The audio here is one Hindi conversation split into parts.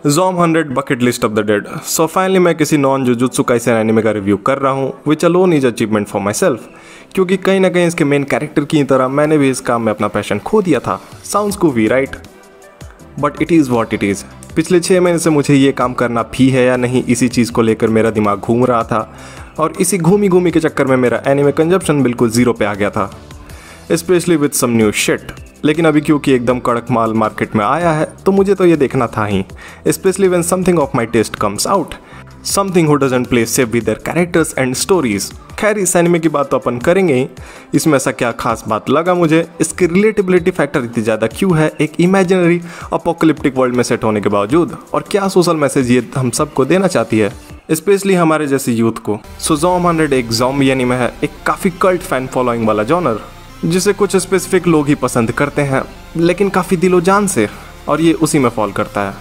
ज़ॉम 100 bucket list of the dead. So finally मैं किसी नॉन जुजुत्सु काइसेन एनिमे का रिव्यू कर रहा हूँ, which alone is achievement for myself, क्योंकि कहीं ना कहीं इसके मेन कैरेक्टर की तरह मैंने भी इस काम में अपना पैशन खो दिया था। Sounds goofy right, but it is what it is. पिछले 6 महीने से मुझे ये काम करना भी है या नहीं, इसी चीज़ को लेकर मेरा दिमाग घूम रहा था, और इसी घूमी के चक्कर में मेरा एनिमे कंजप्शन बिल्कुल ज़ीरो पे आ गया था, specially with some new shit. लेकिन अभी क्योंकि एकदम कड़क माल मार्केट में आया है तो मुझे तो ये देखना था ही, specially when something of my taste comes out, something who doesn't play safe with their characters and stories. खैर इस एनिमे की बात तो अपन करेंगे ही, इसमें ऐसा क्या खास बात लगा मुझे, इसकी रिलेटेबिलिटी फैक्टर इतनी ज़्यादा क्यों है एक इमेजिनरी अपोकलिप्टिक वर्ल्ड में सेट होने के बावजूद, और क्या सोशल मैसेज ये हम सबको देना चाहती है, स्पेशली हमारे जैसे यूथ को। सो ज़ॉम 100 एक ज़ॉम्बी एनिमे है, एक काफ़ी कल्ट फैन फॉलोइंग वाला जॉनर जिसे कुछ स्पेसिफिक लोग ही पसंद करते हैं, लेकिन काफ़ी दिलो जान से, और ये उसी में फॉल करता है।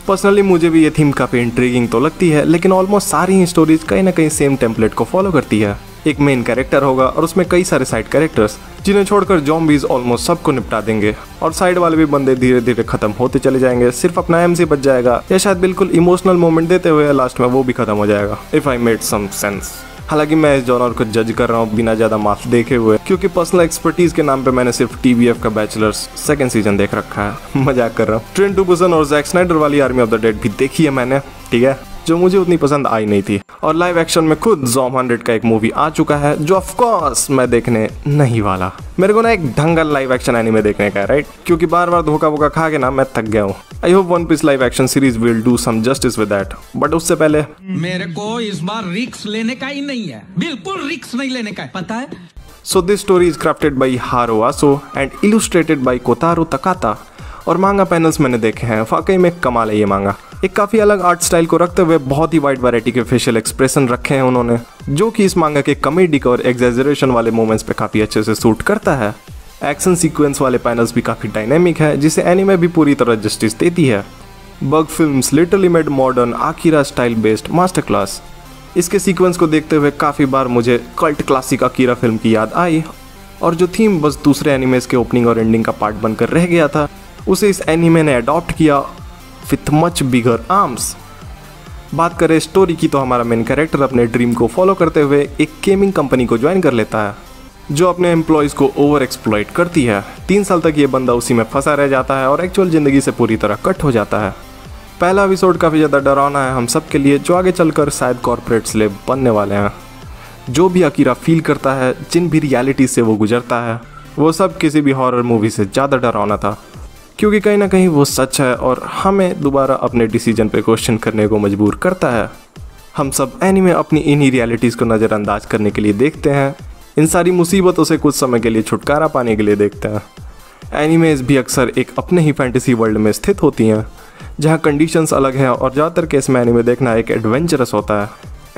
पर्सनली मुझे भी ये थीम काफ़ी इंट्रीगिंग तो लगती है, लेकिन ऑलमोस्ट सारी ही स्टोरीज कहीं ना कहीं सेम टेम्पलेट को फॉलो करती है। एक मेन कैरेक्टर होगा और उसमें कई सारे साइड कैरेक्टर्स, जिन्हें छोड़कर ज़ॉम्बीज ऑलमोस्ट सबको निपटा देंगे, और साइड वाले भी बंदे धीरे धीरे खत्म होते चले जाएंगे। सिर्फ अपना एमसी बच जाएगा, या शायद बिल्कुल इमोशनल मोमेंट देते हुए लास्ट में वो भी खत्म हो जाएगा, if I made some sense. हालांकि मैं इस जॉनर को जज कर रहा हूँ बिना ज़्यादा मार्क्स देखे हुए, क्योंकि पर्सनल एक्सपर्टीज के नाम पे मैंने सिर्फ TBF का बैचलर्स सेकंड सीजन देख रखा है। मजाक कर रहा हूँ। ट्रेन टू बुसान और जैक स्नाइडर वाली आर्मी ऑफ द डेड भी देखी है मैंने, ठीक है, जो मुझे उतनी पसंद आई नहीं थी। और लाइव एक्शन में खुद ज़ॉम 100 का एक मूवी आ चुका है, जो ऑफ कोर्स मैं देखने नहीं वाला। मेरे को ना एक ढंगल लाइव एक्शन एनिमे देखने का है, राइट, क्योंकि बार बार धोखा वोखा खा के ना मैं थक गया हूँ। I hope one piece live action series will do some justice with that, but उससे पहले मेरे को इस बार रिस्क लेने का ही नहीं है, बिल्कुल रिस्क नहीं लेने का है, पता है। So this story is crafted by हारो आसो एंड इलुस्ट्रेटेड बाई कोतारो तकाता, और मांगा पैनल्स मैंने देखे हैं, वाकई में कमाल है ये मांगा। एक काफ़ी अलग आर्ट स्टाइल को रखते हुए बहुत ही वाइड वैरायटी के फेशियल एक्सप्रेशन रखे हैं उन्होंने, जो कि इस मांगा के कॉमेडिक और एग्जैजरेशन वाले मोमेंट्स पे काफ़ी अच्छे से सूट करता है। एक्शन सीक्वेंस वाले पैनल्स भी काफ़ी डायनेमिक है, जिसे एनिमे भी पूरी तरह जस्टिस देती है। Bug films literally made modern Akira style based master class. इसके सीक्वेंस को देखते हुए काफ़ी बार मुझे कल्ट क्लासिक आकिरा फिल्म की याद आई, और जो थीम बस दूसरे एनिमेज के ओपनिंग और एंडिंग का पार्ट बनकर रह गया था, उसे इस एनिमे ने अडॉप्ट किया विथ मच बिगर आर्म्स। बात करें स्टोरी की, तो हमारा मेन कैरेक्टर अपने ड्रीम को फॉलो करते हुए एक गेमिंग कंपनी को ज्वाइन कर लेता है, जो अपने एम्प्लॉयज़ को ओवर एक्सप्लॉइट करती है। 3 साल तक ये बंदा उसी में फंसा रह जाता है और एक्चुअल ज़िंदगी से पूरी तरह कट हो जाता है। पहला एपिसोड काफ़ी ज़्यादा डरावना है हम सब के लिए, जो आगे चलकर शायद कॉर्पोरेट स्लेव बनने वाले हैं। जो भी अकीरा फील करता है, जिन भी रियलिटी से वो गुजरता है, वो सब किसी भी हॉरर मूवी से ज़्यादा डरावना था, क्योंकि कहीं ना कहीं वो सच है और हमें दोबारा अपने डिसीजन पे क्वेश्चन करने को मजबूर करता है। हम सब एनीमे अपनी इन्हीं रियलिटीज़ को नज़रअंदाज करने के लिए देखते हैं, इन सारी मुसीबतों से कुछ समय के लिए छुटकारा पाने के लिए देखते हैं। एनिमेज भी अक्सर एक अपने ही फैंटेसी वर्ल्ड में स्थित होती हैं, जहाँ कंडीशंस अलग हैं, और ज़्यादातर केस में एनिमे देखना एक एडवेंचरस होता है।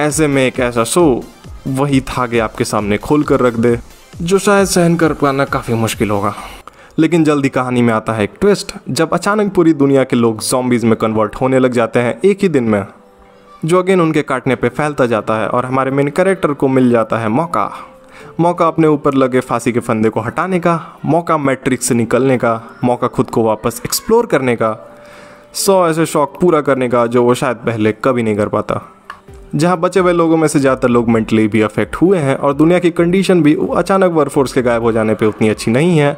ऐसे में एक ऐसा शो वही धागे आपके सामने खोल कर रख दे, जो शायद सहन कर पाना काफ़ी मुश्किल होगा। लेकिन जल्दी कहानी में आता है एक ट्विस्ट, जब अचानक पूरी दुनिया के लोग ज़ॉम्बीज़ में कन्वर्ट होने लग जाते हैं एक ही दिन में, जो अगेन उनके काटने पे फैलता जाता है, और हमारे मेन कैरेक्टर को मिल जाता है मौका अपने ऊपर लगे फांसी के फंदे को हटाने का, मौका मैट्रिक्स से निकलने का, मौका खुद को वापस एक्सप्लोर करने का, 100 ऐसे शौक पूरा करने का जो वो शायद पहले कभी नहीं कर पाता। जहाँ बचे हुए लोगों में से ज़्यादातर लोग मेंटली भी अफेक्ट हुए हैं, और दुनिया की कंडीशन भी अचानक वर्कफोर्स के गायब हो जाने पे उतनी अच्छी नहीं है।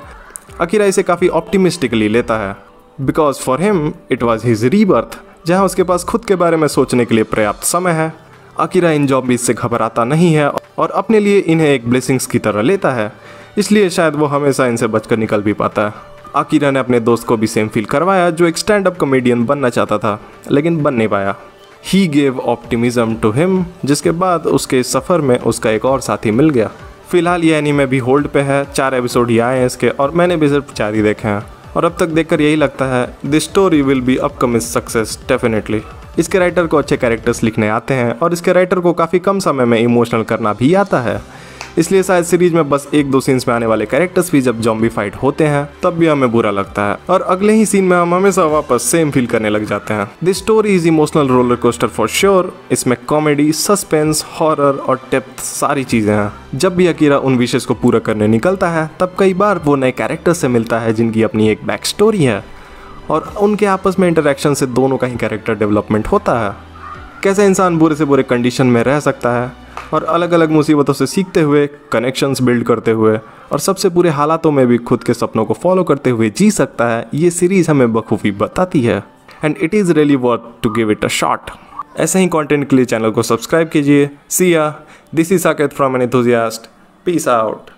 अकीरा इसे काफ़ी ऑप्टिमिस्टिकली लेता है, because for him it was his rebirth, जहाँ उसके पास खुद के बारे में सोचने के लिए पर्याप्त समय है। अकीरा इन ज़ॉम्बीज़ से घबराता नहीं है और अपने लिए इन्हें एक ब्लेसिंग्स की तरह लेता है, इसलिए शायद वो हमेशा इनसे बचकर निकल भी पाता है। अकीरा ने अपने दोस्त को भी सेम फील करवाया, जो एक स्टैंड अप कॉमेडियन बनना चाहता था लेकिन बन नहीं पाया। He gave optimism to him, जिसके बाद उसके सफ़र में उसका एक और साथी मिल गया। फिलहाल ये एनीमे भी होल्ड पे है, 4 एपिसोड ही आए हैं इसके, और मैंने भी सिर्फ 4 ही देखे हैं, और अब तक देखकर यही लगता है this story will be upcoming success definitely. इसके राइटर को अच्छे कैरेक्टर्स लिखने आते हैं, और इसके राइटर को काफ़ी कम समय में इमोशनल करना भी आता है, इसलिए शायद सीरीज में बस 1-2 सीन्स में आने वाले कैरेक्टर्स भी जब ज़ॉम्बी फाइट होते हैं तब भी हमें बुरा लगता है, और अगले ही सीन में हम हमेशा वापस सेम फील करने लग जाते हैं। This story is emotional roller coaster for sure. इसमें कॉमेडी, सस्पेंस, हॉरर और डेप्थ सारी चीज़ें हैं। जब भी अकीरा उन विशेष को पूरा करने निकलता है तब कई बार वो नए कैरेक्टर से मिलता है जिनकी अपनी एक बैक स्टोरी है, और उनके आपस में इंटरेक्शन से दोनों का ही कैरेक्टर डेवलपमेंट होता है। कैसे इंसान बुरे से बुरे कंडीशन में रह सकता है और अलग अलग मुसीबतों से सीखते हुए, कनेक्शंस बिल्ड करते हुए और सबसे बुरे हालातों में भी खुद के सपनों को फॉलो करते हुए जी सकता है, ये सीरीज़ हमें बखूबी बताती है। And it is really worth to give it a shot. ऐसे ही कंटेंट के लिए चैनल को सब्सक्राइब कीजिए। See ya, this is Saket from an enthusiast. Peace out.